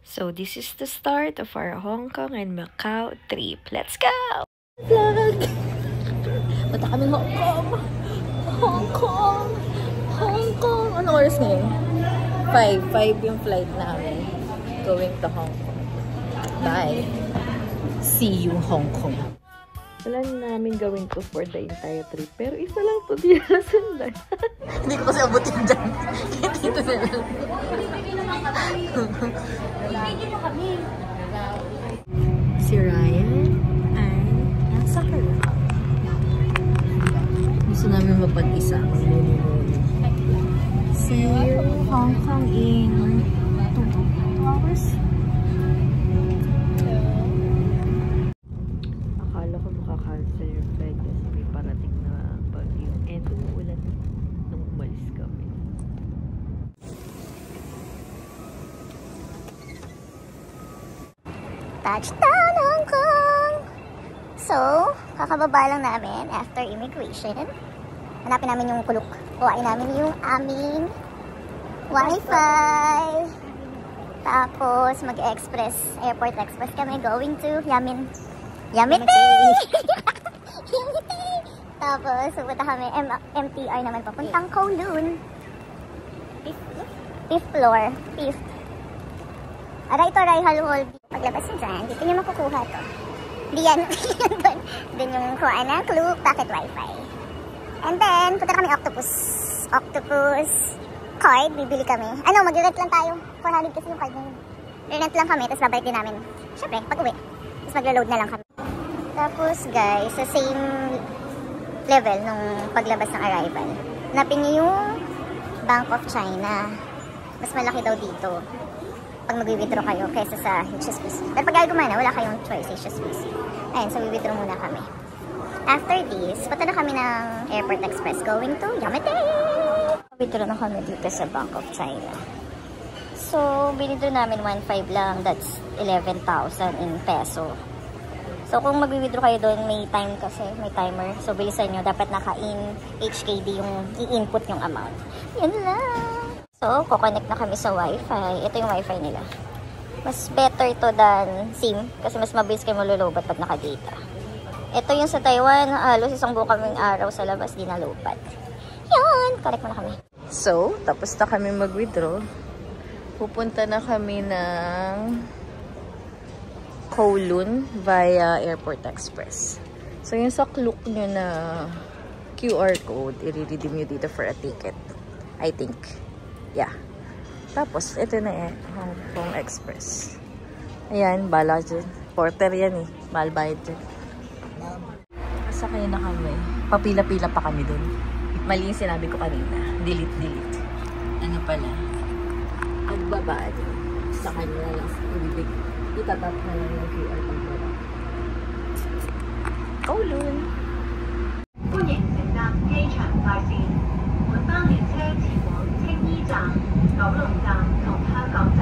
So this is the start of our Hong Kong and Macau trip. Let's go! Vlog! Punta kami Hong Kong! Hong Kong! Hong Kong! Anong oras ngayon? 5 yung flight namin. Going to Hong Kong. Bye! See you Hong Kong! Wala namin gawin to for the entire trip. Pero isa lang to di na sundan. Hindi ko kasi abutin dyan. Dito na lang. Si Ryan ay nasa harap. Gusto namin mapag-isa. See you Hong Kong in 2 hours. Akala ko makakancel yung flight kasi may parating na bagyo. And umuulan nung umalis kami. Touchdown, Hong Kong! So, kakababa lang namin after immigration. Hanapin namin yung kulok. Kuhain namin yung aming Wi-Fi. Tapos, airport express kami going to Yamite! Yamite! Tapos, pupunta kami MTR naman papuntang Kowloon. 5th floor. 5th. Aray Hall Hall. Paglabas nyo dyan, dito nyo makukuha to. Diyan, doon yung kuha ng clue, packet wifi. And then, punta kami Octopus card, bibili kami. Mag-rent lang tayo. 400 kasi yung card na yun. Rent lang kami, tapos babalik din namin. Siyempre, pag-uwi. Tapos maglo-load na lang kami. Tapos guys, sa same level nung paglabas ng arrival. Hanapin nyo yung Bank of China. Mas malaki daw dito pag mag-withdraw kayo kaysa sa HSBC. Pero pag ayaw gumana, wala kayong choice, HSBC. Ayun, so withdraw muna kami. After this, punta na kami ng Airport Express going to Yamite! Withdraw na kami dito sa Bank of China. So, withdraw namin 1.5 lang. That's 11,000 in peso. So, kung mag-withdraw kayo doon, may time kasi, may timer. So, bilisan nyo. Dapat naka-in HKD yung i-input yung amount. Yun lang! So, kukonect na kami sa Wi-Fi. Ito yung Wi-Fi nila. Mas better to than SIM kasi mas mabilis kayo malulubat pag naka-data. Ito yung sa Taiwan. Halos isang buong kaming araw sa labas, di nalubat. Yun! Connect mo na kami. So, tapos na kami mag-withdraw. Pupunta na kami ng Kowloon via Airport Express. So, yung sa Klook nyo na QR code, i-redeem nyo dito for a ticket. I think. Yeah. Tapos, ito na Hong Kong Express. Ayan, bala dyan. Porter yan eh. Mahal bayad dyan. Sakay na kami. Papila-pila pa kami dun. Mali yung sinabi ko kanina. Delete. Ano pala? Pagbaba dyan. Sa kanya lang. Ibibig. Itatap na lang yung QR pagbaba. Kowloon! 歡迎乘搭機場快線。本班列車前往青衣站、九龍站同香港站。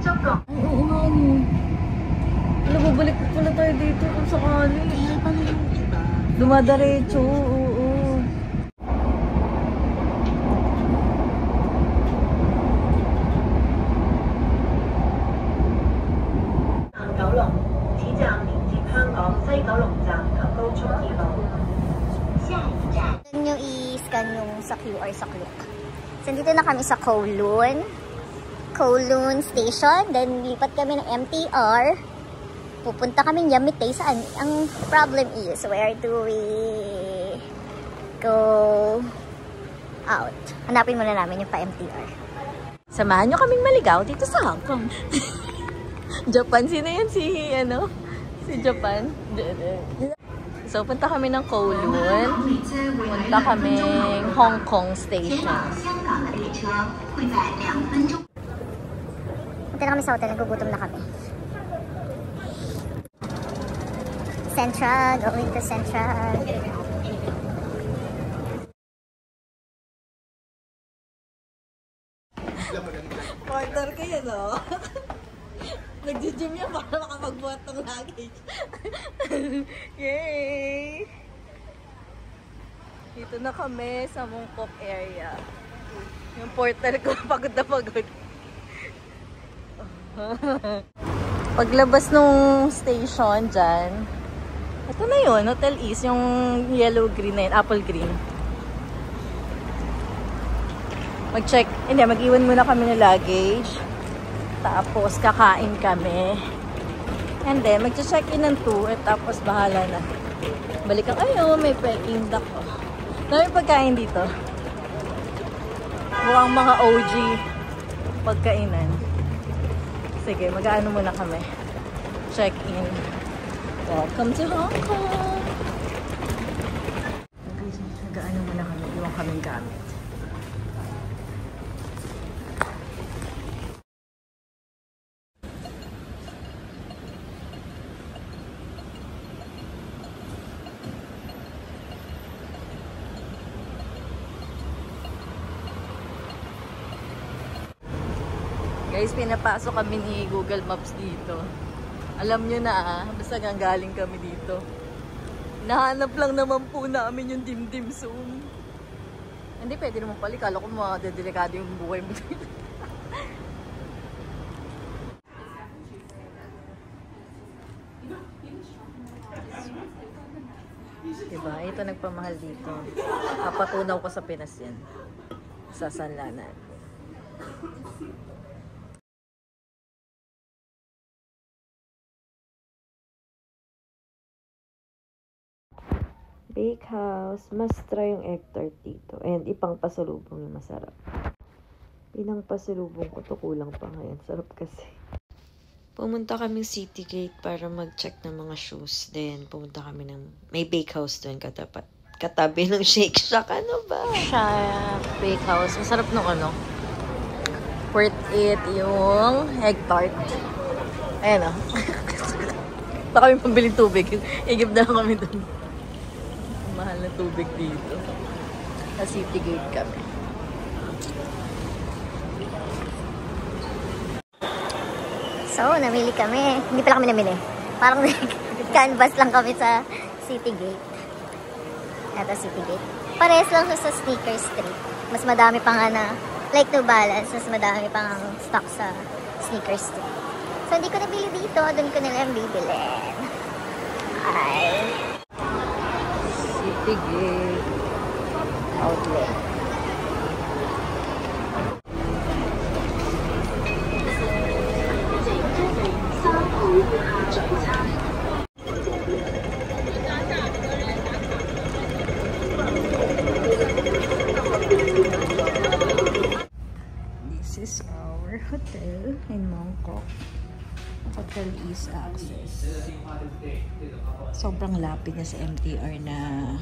祝各Oo nga no. Alam mo, balik pala tayo dito kung sakali. Kaya pala yung iba. Dumadaretso, oo. Doon nyo i-scan yung sa QR sa Klook. So, dito na kami sa Kowloon Station. Then, lipat kami ng MTR. Pupunta kami Yamite. Saan? Ang problem is, where do we go out? Hanapin muna namin yung pa-MTR. Samahan nyo kaming maligaw dito sa Hong Kong. Japan, sino yan? Si Japan. So, punta kami ng Kowloon. Punta kaming Hong Kong Station. Punta na kami sa hotel. Nagugutom na kami. Central. Going to Central. Partner kayo, no? Nag-gym yan para makapagbuhat ng luggage. Yay! Dito na kami sa Mongkok area. Yung portal ko, pagod na pagod. Paglabas nung station dyan, ito na yun, Hotel East, yung yellow-green na yun, apple green. Mag-check, hindi, mag-iwan muna kami ng luggage. Tapos, kakain kami. And then, mag-check-in ng 2, at tapos, bahala na. Balikan, ayun, may Peking duck. Dami pagkain dito. Mukhang mga OG pagkainan. Sige, mag-aano muna kami. Check-in. Welcome to Hong Kong! Mag-aano muna kami. Iwan kaming gamit. Guys, pinapasok kami ni Google Maps dito. Alam nyo na basta galing kami dito. Nahanap lang naman po namin yung dim-dim sum. Hindi, pwede naman pala. Kala ko delikado yung buhay mo dito. Diba? Ito nagpamahal dito. Kapatunaw ko sa Pinas yan. Sa Sanlanan. Bakehouse. Mas try yung egg tart dito. And ipang pasalubong yung masarap. Pinang pasalubong ko to kulang pa ngayon. Sarap kasi. Pumunta kami City Gate para mag-check ng mga shoes. Then pumunta kami ng may bakehouse doon katabi ng Shake Shack. Ano ba? Bakehouse. Masarap nung ano. Worth it yung egg tart. Ayan o. Baka kami pambiling tubig. Igib na lang kami doon. Mahal na tubig dito. Sa City Gate kami. So, namili kami. Hindi pala kami namili. Parang canvas lang kami sa City Gate. Ito City Gate. Parehas lang siya sa Sneaker Street. Mas madami pa nga na, like New Balance, mas madami pang stock sa Sneaker Street. So, hindi ko nabili dito. Doon ko nilang bibilin. Ay. City Gate Outlet. This is our hotel in Mongkok. Hotel East Access. Sobrang lapit na sa MTR na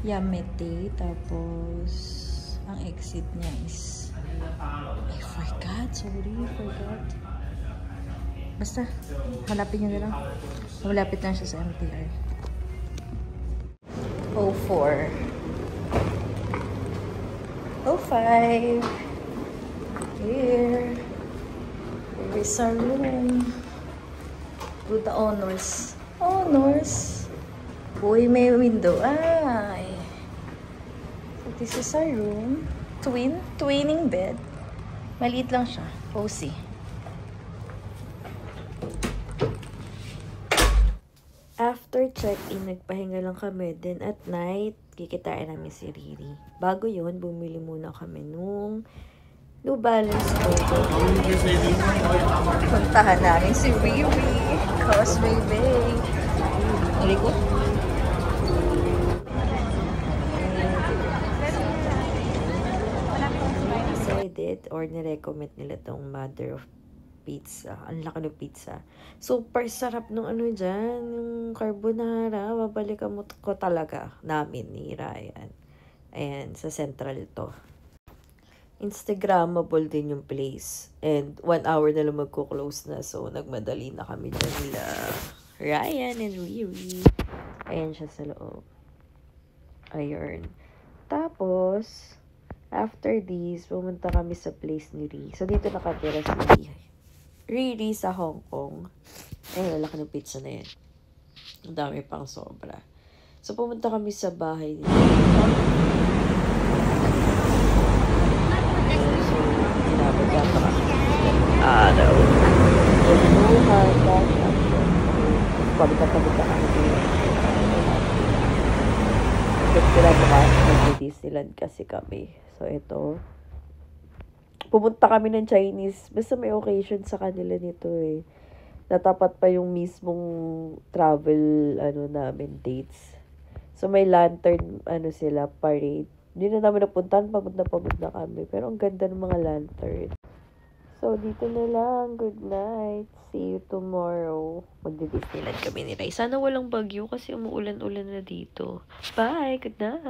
Yamete. Tapos ang exit niya is I forgot. Basta malapit niya na lang. Malapit lang siya sa MTR. 04 05 here. Here is our room. To the honors. Uy, may window. Ay. So, this is our room. Twinning bed. Maliit lang siya. Cozy. After check-in, nagpahinga lang kami. Then at night, kikitain namin si Riri. Bago yun, bumili muna kami nung New Balance ko. Puntahan namin si Riri. Causeway Bay. Rico? Decided or nirecommend nila tong Mother of Pizza. Ang laki ng pizza. Super sarap nung ano dyan. Yung carbonara. Babalikan mo ko talaga namin ni Ryan. Ayan, sa Central to. Instagrammable din yung place. And 1 hour na lang magko-close na. So, nagmadali na kami dyan nila Ryan and Riri. Ayan siya sa loob. Ayun. Tapos, after this, pumunta kami sa place ni Riri. So, dito nakatira si Riri sa Hong Kong. Ayun, laki ng pizza na yan. Ang dami pang sobra. So, pumunta kami sa bahay nila. So, pinapagkata kami. pagod na kami. Gusto sila bukas mag-Disneyland kasi kami. So, ito. Pumunta kami ng Chinese. Basta may occasion sa kanila nito eh. Natapat pa yung mismong travel, namin, dates. So, may lantern, sila, parade. Hindi na namin napuntahan, pagod na kami. Pero ang ganda ng mga lantern. So, dito na lang. Good night. See you tomorrow. Magdi-Disneyland kami ni Ray. Sana walang bagyo kasi umuulan-ulan na dito. Bye! Good night!